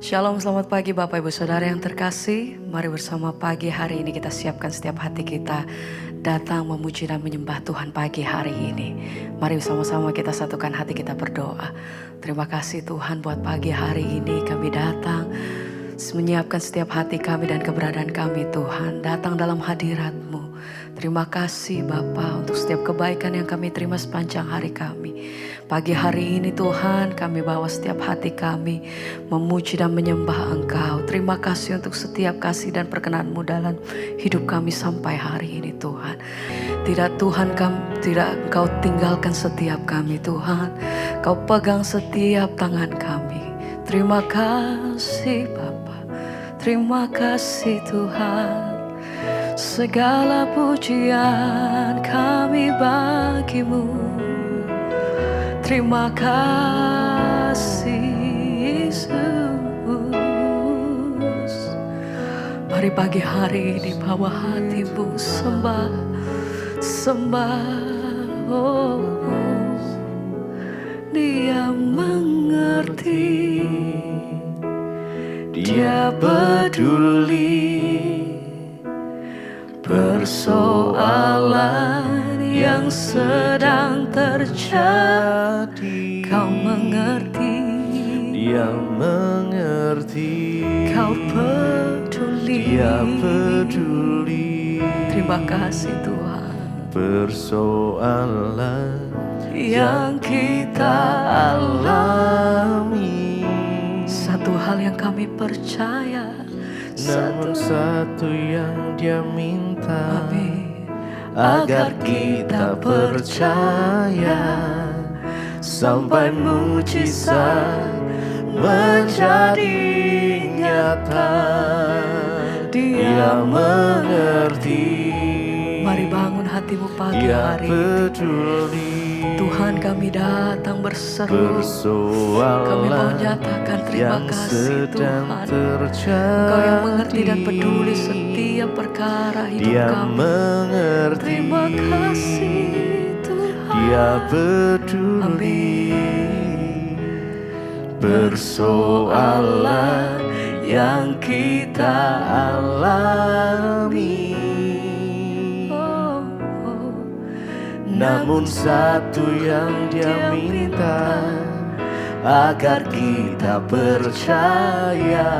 Shalom, selamat pagi Bapak Ibu Saudara yang terkasih. Mari bersama pagi hari ini kita siapkan setiap hati kita datang memuji dan menyembah Tuhan pagi hari ini. Mari sama-sama kita satukan hati kita berdoa. Terima kasih Tuhan buat pagi hari ini kami datang menyiapkan setiap hati kami dan keberadaan kami Tuhan. Datang dalam hadirat-Mu. Terima kasih Bapa untuk setiap kebaikan yang kami terima sepanjang hari kami. Pagi hari ini Tuhan kami bawa setiap hati kami memuji dan menyembah Engkau. Terima kasih untuk setiap kasih dan perkenan-Mu dalam hidup kami sampai hari ini Tuhan. Tidak Tuhan tidak Engkau tinggalkan setiap kami Tuhan. Kau pegang setiap tangan kami. Terima kasih Bapa. Terima kasih Tuhan. Segala pujian kami bagi-Mu. Terima kasih Yesus. Mari pagi hari ini bawa hatimu sembah, oh, Dia mengerti, Dia peduli persoalan yang sedang terjadi. Kau mengerti, Dia mengerti, Kau peduli, Dia peduli. Terima kasih Tuhan. Persoalan Yang kita alami, satu hal yang kami percaya, namun satu yang Dia minta, amin, agar kita percaya sampai mujizat menjadi nyata. Dia mengerti, mari bangun hatimu pagi Dia hari ini. peduli. Tuhan kami datang berseru, kami mau nyatakan terima kasih Tuhan. Engkau yang mengerti dan peduli setiap perkara hidup Dia kami. mengerti, Terima kasih Tuhan. Dia peduli. Amin. Persoalan yang kita alami, Oh, namun satu yang Dia minta, agar kita percaya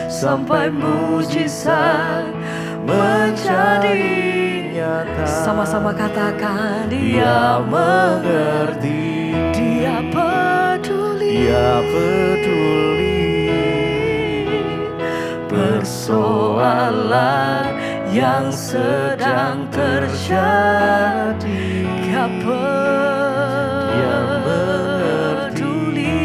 sampai mujizat menjadi nyata. Sama-sama katakan, Dia mengerti, Dia peduli, Dia peduli. Persoalan yang sedang terjadi, Dia peduli,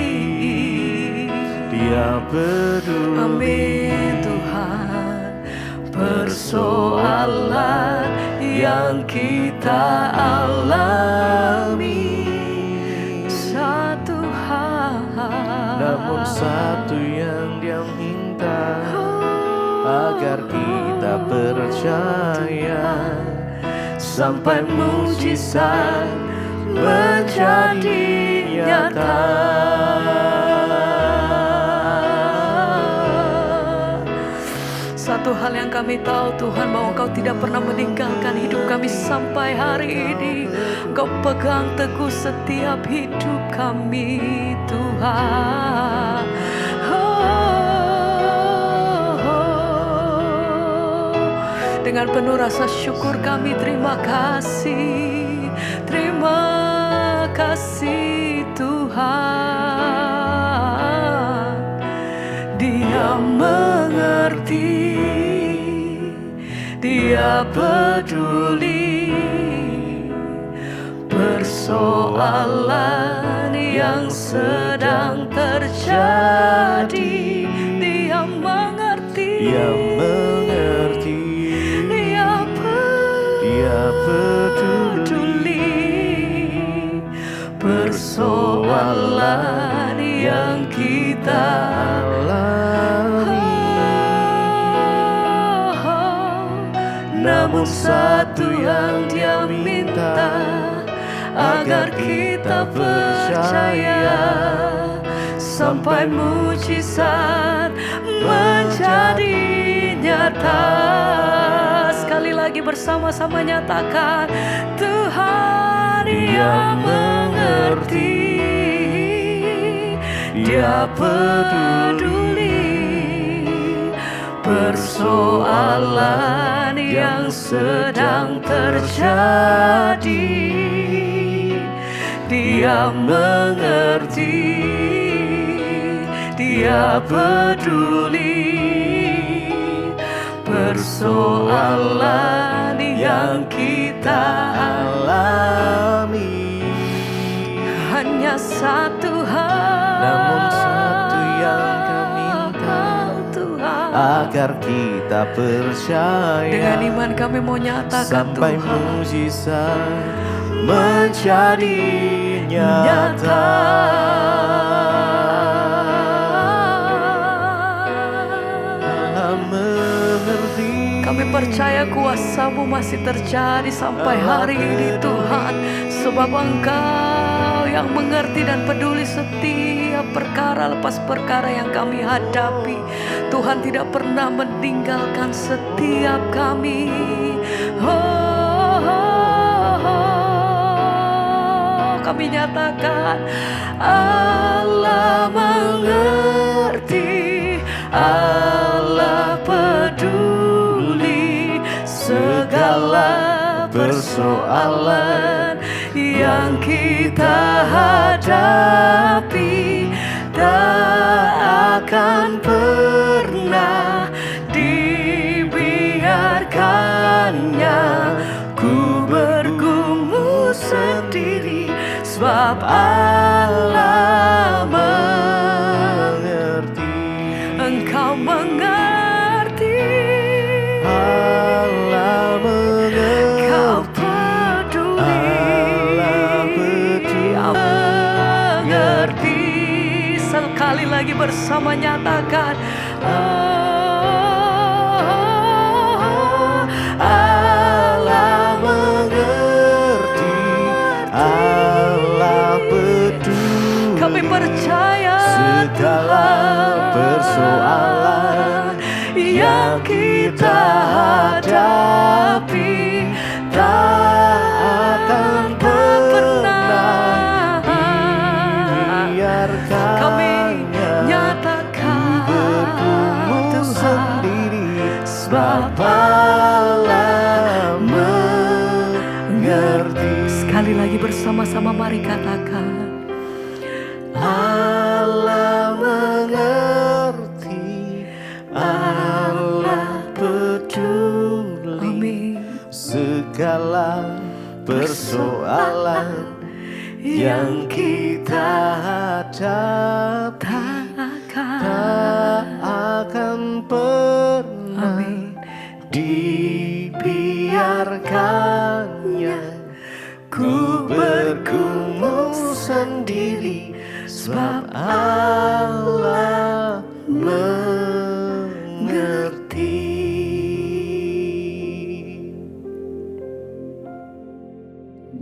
Dia peduli. Amin Tuhan. Persoalan yang kita alami, satu hal, namun satu yang Dia minta, agar kita percaya sampai mujizat menjadi nyata. Satu hal yang kami tahu Tuhan, bahwa Engkau tidak pernah meninggalkan hidup kami sampai hari ini. Engkau pegang teguh setiap hidup kami Tuhan. Dengan penuh rasa syukur kami terima kasih. Terima kasih Tuhan. Dia mengerti, Dia peduli persoalan yang sedang terjadi. Dia mengerti, Dia mengerti, Dia peduli persoalan yang kita alami, namun satu yang Dia minta, agar kita percaya sampai mujizat menjadi nyata. Sekali lagi bersama-sama nyatakan, Tuhan yang mengerti, Dia peduli persoalan yang sedang terjadi. Dia mengerti, Dia peduli persoalan yang kita alami. Hanya satu hal, namun satu yang kami minta, Tuhan, agar kita percaya. Dengan iman kami mau nyatakan, sampai Tuhan, mujizat menjadi nyata. Kami percaya kuasa-Mu masih terjadi sampai hari ini, Tuhan. Sebab Engkau yang mengerti dan peduli setiap perkara lepas perkara yang kami hadapi. Tuhan tidak pernah meninggalkan setiap kami. Kami nyatakan, Allah mengerti, Allah peduli segala persoalan yang kita hadapi. Tak akan pernah dibiarkannya ku bergumul sendiri, sebab Allah mengerti. Engkau mengerti, Allah mengerti, Kau peduli, Allah mengerti. Sekali lagi bersama nyatakan, Allah mengerti, Allah peduli. Kami percaya segala persoalan yang kita hadapi. Tak akan pernah dibiarkannya. Kami nyatakan, bergumul Tuhan, sendiri, sebab Allah mengerti. Sekali lagi bersama-sama mari katakan, Allah mengerti, Allah peduli. amin. Segala persoalan yang kita hadapi, tak akan pernah Amin. dibiarkannya ku bergumul sendiri, sebab Allah mengerti.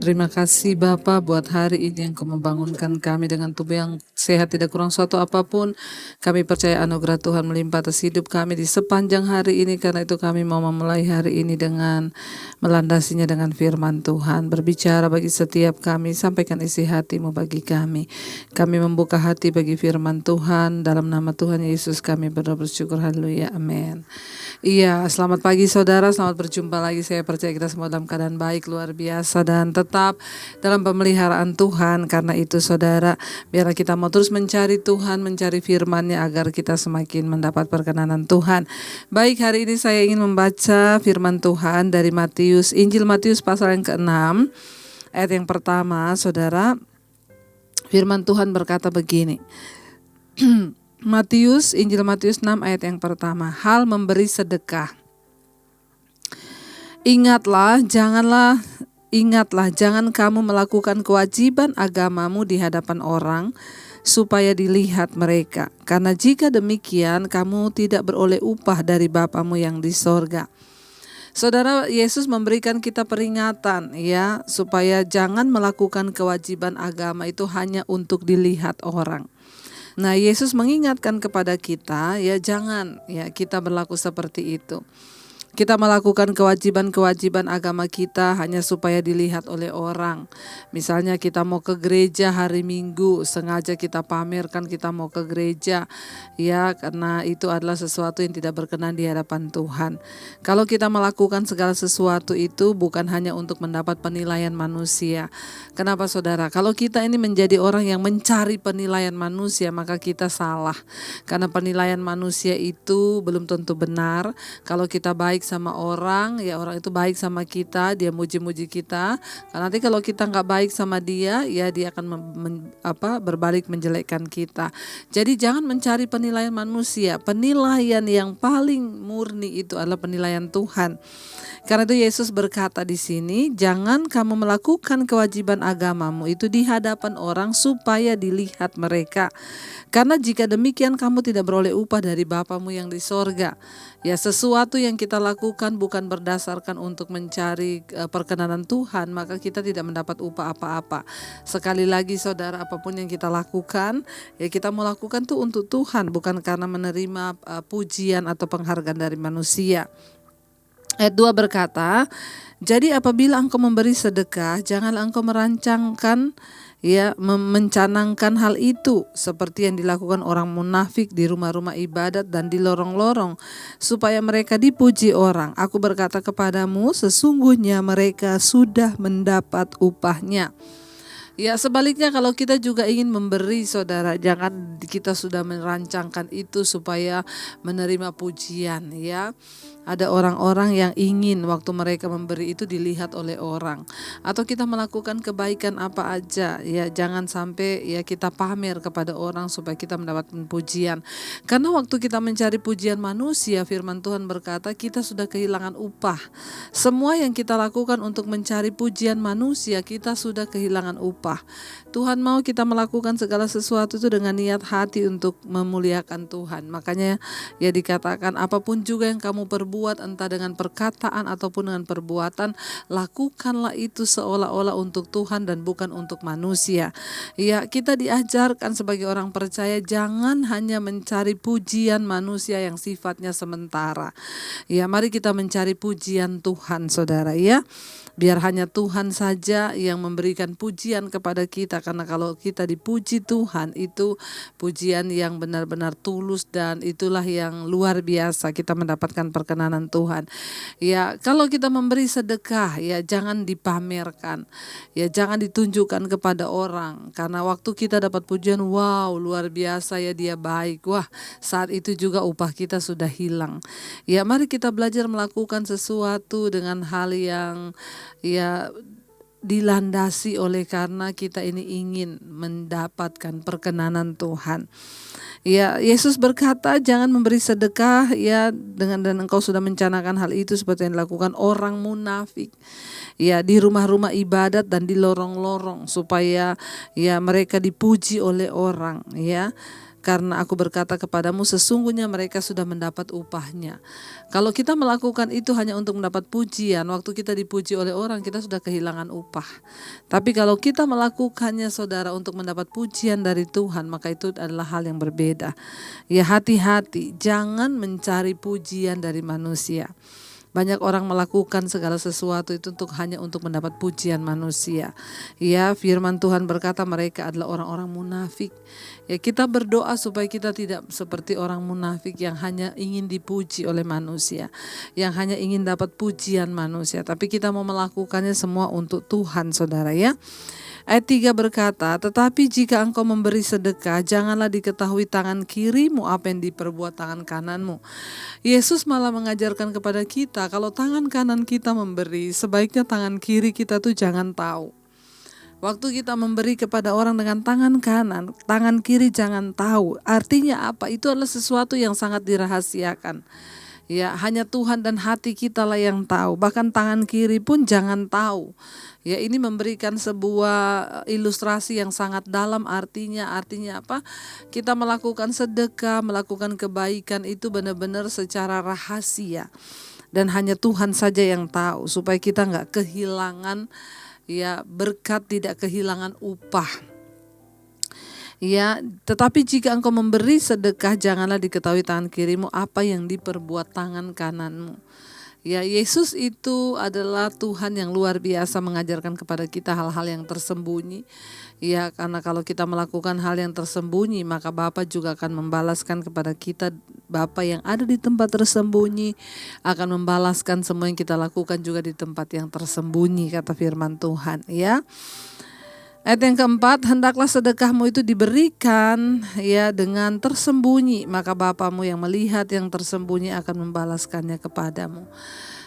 Terima kasih Bapa buat hari ini yang Kau membangunkan kami dengan tubuh yang sehat, tidak kurang suatu apapun. Kami percaya anugerah Tuhan melimpah atas hidup kami di sepanjang hari ini. Karena itu kami mau memulai hari ini dengan melandasinya dengan firman Tuhan. Berbicara bagi setiap kami, sampaikan isi hati-Mu bagi kami. Kami membuka hati bagi firman Tuhan. Dalam nama Tuhan Yesus kami berdoa bersyukur, haleluya, amin. Iya, selamat pagi saudara, selamat berjumpa lagi. Saya percaya kita semua dalam keadaan baik, luar biasa, dan tetap dalam pemeliharaan Tuhan. Karena itu saudara, biarlah kita mau terus mencari Tuhan, mencari firman-Nya agar kita semakin mendapat perkenanan Tuhan. Baik, hari ini saya ingin membaca firman Tuhan dari Matius, Injil Matius pasal yang ke-6 ayat yang pertama. Saudara, firman Tuhan berkata begini. Matius, Injil Matius 6 ayat yang pertama. Hal memberi sedekah. Ingatlah, jangan kamu melakukan kewajiban agamamu di hadapan orang, supaya dilihat mereka. Karena jika demikian, kamu tidak beroleh upah dari Bapamu yang di sorga. Saudara, Yesus memberikan kita peringatan ya, supaya jangan melakukan kewajiban agama itu hanya untuk dilihat orang. Nah, Yesus mengingatkan kepada kita, ya jangan ya kita berlaku seperti itu. Kita melakukan kewajiban-kewajiban agama kita hanya supaya dilihat oleh orang. Misalnya kita mau ke gereja hari Minggu, sengaja kita pamerkan kita mau ke gereja, ya karena itu adalah sesuatu yang tidak berkenan di hadapan Tuhan. Kalau kita melakukan segala sesuatu itu bukan hanya untuk mendapat penilaian manusia. Kenapa saudara? Kalau kita ini menjadi orang yang mencari penilaian manusia, maka kita salah. Karena penilaian manusia itu belum tentu benar. Kalau kita baik sama orang, ya orang itu baik sama kita, dia muji-muji kita. Karena nanti kalau kita nggak baik sama dia, ya dia akan berbalik menjelekkan kita. Jadi jangan mencari penilaian manusia. Penilaian yang paling murni itu adalah penilaian Tuhan. Karena itu Yesus berkata di sini, jangan kamu melakukan kewajiban agamamu itu di hadapan orang supaya dilihat mereka. Karena jika demikian kamu tidak beroleh upah dari Bapamu yang di sorga. Ya, sesuatu yang kita lakukan bukan berdasarkan untuk mencari perkenanan Tuhan, maka kita tidak mendapat upah apa-apa. Sekali lagi saudara, apapun yang kita lakukan, ya kita mau lakukan tuh untuk Tuhan, bukan karena menerima pujian atau penghargaan dari manusia. Ayat 2 berkata, jadi apabila engkau memberi sedekah, janganlah engkau merancangkan mencanangkan hal itu seperti yang dilakukan orang munafik di rumah-rumah ibadat dan di lorong-lorong supaya mereka dipuji orang. Aku berkata kepadamu, sesungguhnya mereka sudah mendapat upahnya. Ya, sebaliknya kalau kita juga ingin memberi saudara, jangan kita sudah merancangkan itu supaya menerima pujian ya. Ada orang-orang yang ingin waktu mereka memberi itu dilihat oleh orang. Atau kita melakukan kebaikan apa aja, ya jangan sampai ya kita pamer kepada orang supaya kita mendapatkan pujian. Karena waktu kita mencari pujian manusia, firman Tuhan berkata kita sudah kehilangan upah. Semua yang kita lakukan untuk mencari pujian manusia, kita sudah kehilangan upah. Tuhan mau kita melakukan segala sesuatu itu dengan niat hati untuk memuliakan Tuhan. Makanya ya dikatakan apapun juga yang kamu perbuat, entah dengan perkataan ataupun dengan perbuatan, lakukanlah itu seolah-olah untuk Tuhan dan bukan untuk manusia. Ya, kita diajarkan sebagai orang percaya jangan hanya mencari pujian manusia yang sifatnya sementara. Ya, mari kita mencari pujian Tuhan, saudara ya. Biar hanya Tuhan saja yang memberikan pujian kepada kita, karena kalau kita dipuji Tuhan itu pujian yang benar-benar tulus dan itulah yang luar biasa, kita mendapatkan perkenanan Tuhan. Ya, kalau kita memberi sedekah ya jangan dipamerkan. Ya jangan ditunjukkan kepada orang, karena waktu kita dapat pujian, wow luar biasa ya dia baik. Wah, saat itu juga upah kita sudah hilang. Ya, mari kita belajar melakukan sesuatu dengan hal yang ya dilandasi oleh karena kita ini ingin mendapatkan perkenanan Tuhan. Ya, Yesus berkata jangan memberi sedekah ya dan engkau sudah mencanakan hal itu seperti yang dilakukan orang munafik. Ya, di rumah-rumah ibadat dan di lorong-lorong supaya ya mereka dipuji oleh orang ya. Karena aku berkata kepadamu sesungguhnya mereka sudah mendapat upahnya. Kalau kita melakukan itu hanya untuk mendapat pujian, waktu kita dipuji oleh orang kita sudah kehilangan upah. Tapi kalau kita melakukannya saudara untuk mendapat pujian dari Tuhan, maka itu adalah hal yang berbeda. Ya, hati-hati, jangan mencari pujian dari manusia. Banyak orang melakukan segala sesuatu itu hanya untuk mendapat pujian manusia. Ya, firman Tuhan berkata mereka adalah orang-orang munafik. Ya, kita berdoa supaya kita tidak seperti orang munafik yang hanya ingin dipuji oleh manusia, yang hanya ingin dapat pujian manusia, tapi kita mau melakukannya semua untuk Tuhan, saudara ya. Ayat 3 berkata, tetapi jika engkau memberi sedekah, janganlah diketahui tangan kirimu apa yang diperbuat tangan kananmu. Yesus malah mengajarkan kepada kita, kalau tangan kanan kita memberi, sebaiknya tangan kiri kita tuh jangan tahu. Waktu kita memberi kepada orang dengan tangan kanan, tangan kiri jangan tahu. Artinya apa? Itu adalah sesuatu yang sangat dirahasiakan. Ya, hanya Tuhan dan hati kita lah yang tahu. Bahkan tangan kiri pun jangan tahu. Ya, ini memberikan sebuah ilustrasi yang sangat dalam artinya apa? Kita melakukan sedekah, melakukan kebaikan itu benar-benar secara rahasia. Dan hanya Tuhan saja yang tahu supaya kita nggak kehilangan ya berkat, tidak kehilangan upah. Ya, tetapi jika engkau memberi sedekah, janganlah diketahui tangan kirimu apa yang diperbuat tangan kananmu. Ya, Yesus itu adalah Tuhan yang luar biasa mengajarkan kepada kita hal-hal yang tersembunyi. Ya, karena kalau kita melakukan hal yang tersembunyi, maka Bapa juga akan membalaskan kepada kita. Bapa yang ada di tempat tersembunyi akan membalaskan semua yang kita lakukan juga di tempat yang tersembunyi, kata firman Tuhan, ya. Ayat yang keempat, hendaklah sedekahmu itu diberikan ya dengan tersembunyi, maka Bapamu yang melihat yang tersembunyi akan membalaskannya kepadamu.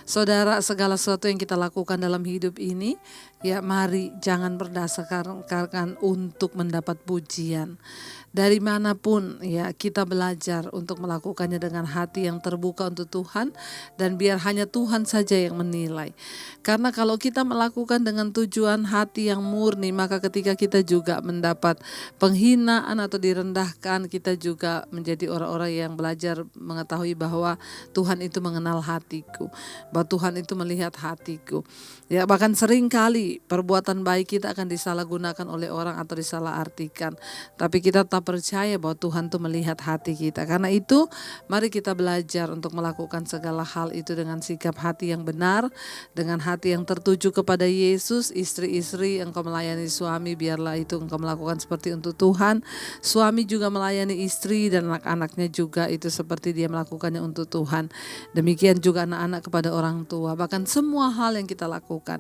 Saudara, segala sesuatu yang kita lakukan dalam hidup ini, ya mari jangan berdasarkan untuk mendapat pujian. Dari manapun ya kita belajar untuk melakukannya dengan hati yang terbuka untuk Tuhan, dan biar hanya Tuhan saja yang menilai. Karena kalau kita melakukan dengan tujuan hati yang murni, maka ketika kita juga mendapat penghinaan atau direndahkan, kita juga menjadi orang-orang yang belajar mengetahui bahwa Tuhan itu mengenal hatiku, bahwa Tuhan itu melihat hatiku. Ya, bahkan sering kali perbuatan baik kita akan disalahgunakan oleh orang atau disalahartikan. Tapi kita tetap percaya bahwa Tuhan itu melihat hati kita. Karena itu mari kita belajar untuk melakukan segala hal itu dengan sikap hati yang benar, dengan hati yang tertuju kepada Yesus. Istri-istri, engkau melayani suami, biarlah itu engkau melakukan seperti untuk Tuhan. Suami juga melayani istri, dan anak-anaknya juga itu seperti dia melakukannya untuk Tuhan. Demikian juga anak-anak kepada orang tua. Bahkan semua hal yang kita lakukan,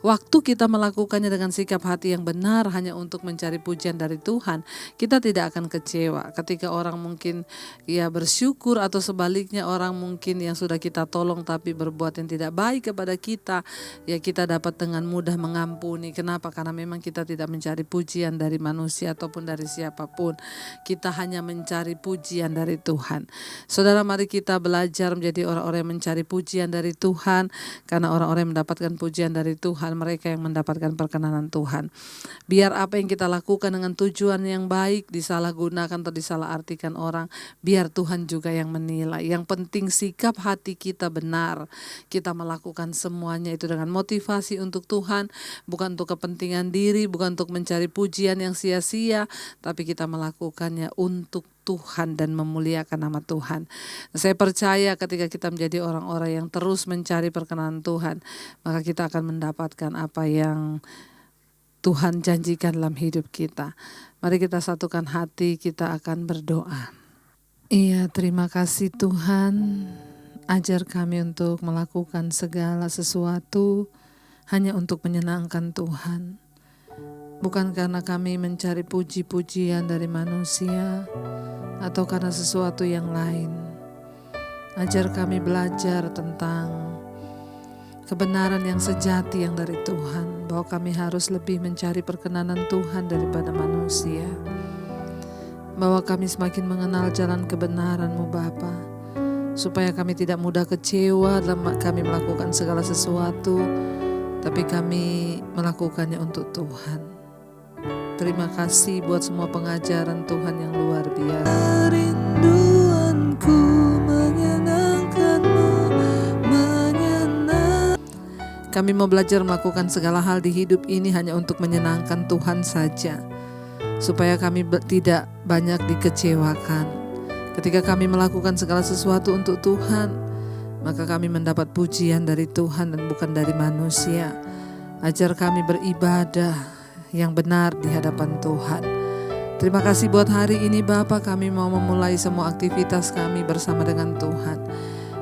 waktu kita melakukannya dengan sikap hati yang benar hanya untuk mencari pujian dari Tuhan, kita tidak akan kecewa. Ketika orang mungkin ya bersyukur, atau sebaliknya orang mungkin yang sudah kita tolong tapi berbuat yang tidak baik kepada kita, ya kita dapat dengan mudah mengampuni. Kenapa? Karena memang kita tidak mencari pujian dari manusia ataupun dari siapapun. Kita hanya mencari pujian dari Tuhan. Saudara, mari kita belajar menjadi orang-orang yang mencari pujian dari Tuhan, karena orang-orang yang mendapatkan pujian dari Tuhan, mereka yang mendapatkan perkenanan Tuhan. Biar apa yang kita lakukan dengan tujuan yang baik disalahgunakan atau disalahartikan orang, biar Tuhan juga yang menilai. Yang penting sikap hati kita benar. Kita melakukan semuanya itu dengan motivasi untuk Tuhan, bukan untuk kepentingan diri, bukan untuk mencari pujian yang sia-sia, tapi kita melakukannya untuk Tuhan dan memuliakan nama Tuhan. Saya percaya ketika kita menjadi orang-orang yang terus mencari perkenanan Tuhan, maka kita akan mendapatkan apa yang Tuhan janjikan dalam hidup kita. Mari kita satukan hati, kita akan berdoa. Iya, terima kasih Tuhan. Ajar kami untuk melakukan segala sesuatu hanya untuk menyenangkan Tuhan. Bukan karena kami mencari puji-pujian dari manusia atau karena sesuatu yang lain. Ajar kami belajar tentang kebenaran yang sejati yang dari Tuhan, bahwa kami harus lebih mencari perkenanan Tuhan daripada manusia. Bahwa kami semakin mengenal jalan kebenaran-Mu Bapa, supaya kami tidak mudah kecewa dalam kami melakukan segala sesuatu, tapi kami melakukannya untuk Tuhan. Terima kasih buat semua pengajaran Tuhan yang luar biasa. Rinduanku menyenangkan-Mu, Kami mau belajar melakukan segala hal di hidup ini hanya untuk menyenangkan Tuhan saja, supaya kami tidak banyak dikecewakan. Ketika kami melakukan segala sesuatu untuk Tuhan, maka kami mendapat pujian dari Tuhan dan bukan dari manusia. Ajar kami beribadah yang benar di hadapan Tuhan. Terima kasih buat hari ini Bapa, kami mau memulai semua aktivitas kami bersama dengan Tuhan.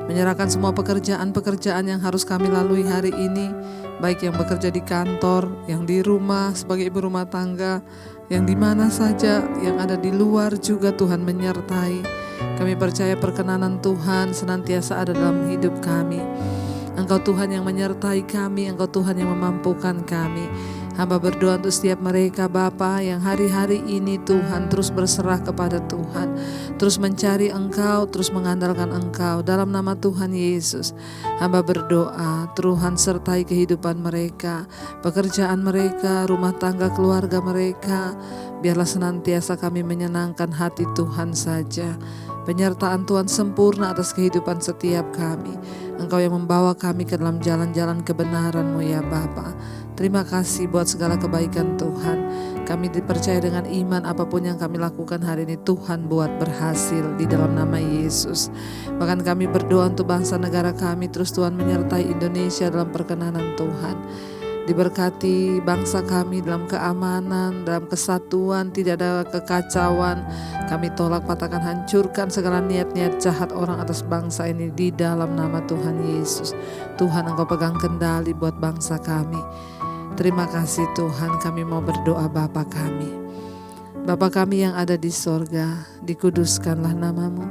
Menyerahkan semua pekerjaan-pekerjaan yang harus kami lalui hari ini, baik yang bekerja di kantor, yang di rumah sebagai ibu rumah tangga, yang di mana saja, yang ada di luar juga Tuhan menyertai. Kami percaya perkenanan Tuhan senantiasa ada dalam hidup kami. Engkau Tuhan yang menyertai kami, Engkau Tuhan yang memampukan kami. Hamba berdoa untuk setiap mereka Bapa yang hari-hari ini Tuhan terus berserah kepada Tuhan, terus mencari Engkau, terus mengandalkan Engkau. Dalam nama Tuhan Yesus, hamba berdoa Tuhan sertai kehidupan mereka, pekerjaan mereka, rumah tangga keluarga mereka. Biarlah senantiasa kami menyenangkan hati Tuhan saja. Penyertaan Tuhan sempurna atas kehidupan setiap kami. Engkau yang membawa kami ke dalam jalan-jalan kebenaran-Mu ya Bapa. Terima kasih buat segala kebaikan Tuhan. Kami dipercaya dengan iman apapun yang kami lakukan hari ini Tuhan buat berhasil di dalam nama Yesus. Bahkan kami berdoa untuk bangsa negara kami, terus Tuhan menyertai Indonesia dalam perkenanan Tuhan. Diberkati bangsa kami dalam keamanan, dalam kesatuan, tidak ada kekacauan. Kami tolak, patahkan, hancurkan segala niat-niat jahat orang atas bangsa ini di dalam nama Tuhan Yesus. Tuhan, Engkau pegang kendali buat bangsa kami. Terima kasih Tuhan, kami mau berdoa Bapa kami. Bapa kami yang ada di sorga, dikuduskanlah namamu.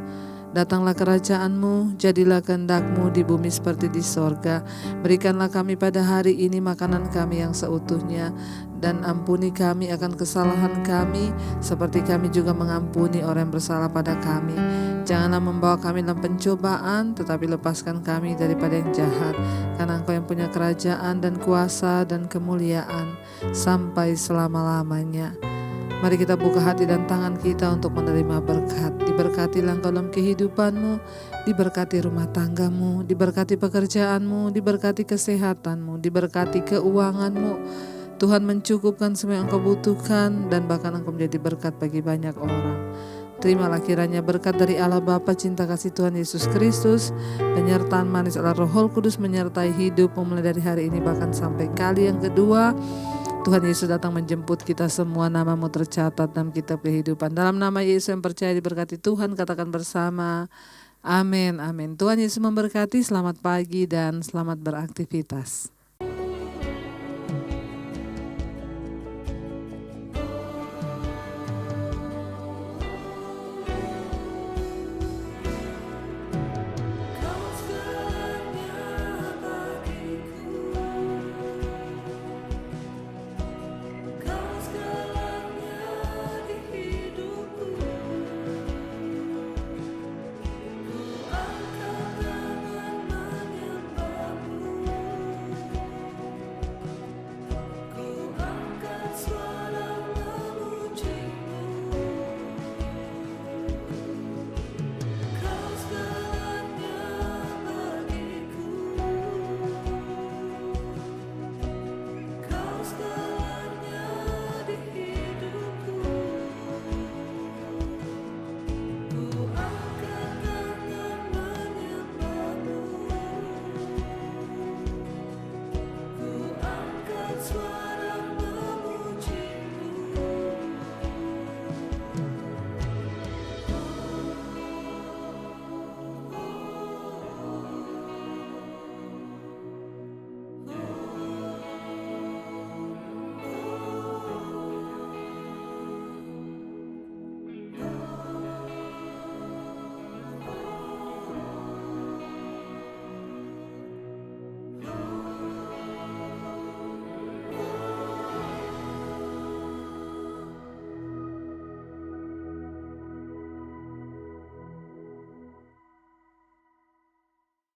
Datanglah kerajaan-Mu, jadilah kehendak-Mu di bumi seperti di sorga. Berikanlah kami pada hari ini makanan kami yang seutuhnya, dan ampuni kami akan kesalahan kami, seperti kami juga mengampuni orang yang bersalah pada kami. Janganlah membawa kami dalam pencobaan, tetapi lepaskan kami daripada yang jahat. Karena Engkau yang punya kerajaan dan kuasa dan kemuliaan sampai selama-lamanya. Mari kita buka hati dan tangan kita untuk menerima berkat. Diberkatilah Engkau dalam kehidupan-Mu, diberkati rumah tangga-Mu, diberkati pekerjaan-Mu, diberkati kesehatan-Mu, diberkati keuangan-Mu. Tuhan mencukupkan semua yang Engkau butuhkan, dan bahkan Engkau menjadi berkat bagi banyak orang. Terimalah kiranya berkat dari Allah Bapa, cinta kasih Tuhan Yesus Kristus, penyertaan manis Allah Roh Kudus menyertai hidupmu mulai dari hari ini bahkan sampai kali yang kedua. Tuhan Yesus datang menjemput kita semua, namamu tercatat dalam kitab kehidupan. Dalam nama Yesus yang percaya diberkati Tuhan, katakan bersama, amin, amin. Tuhan Yesus memberkati, selamat pagi dan selamat beraktivitas. Suara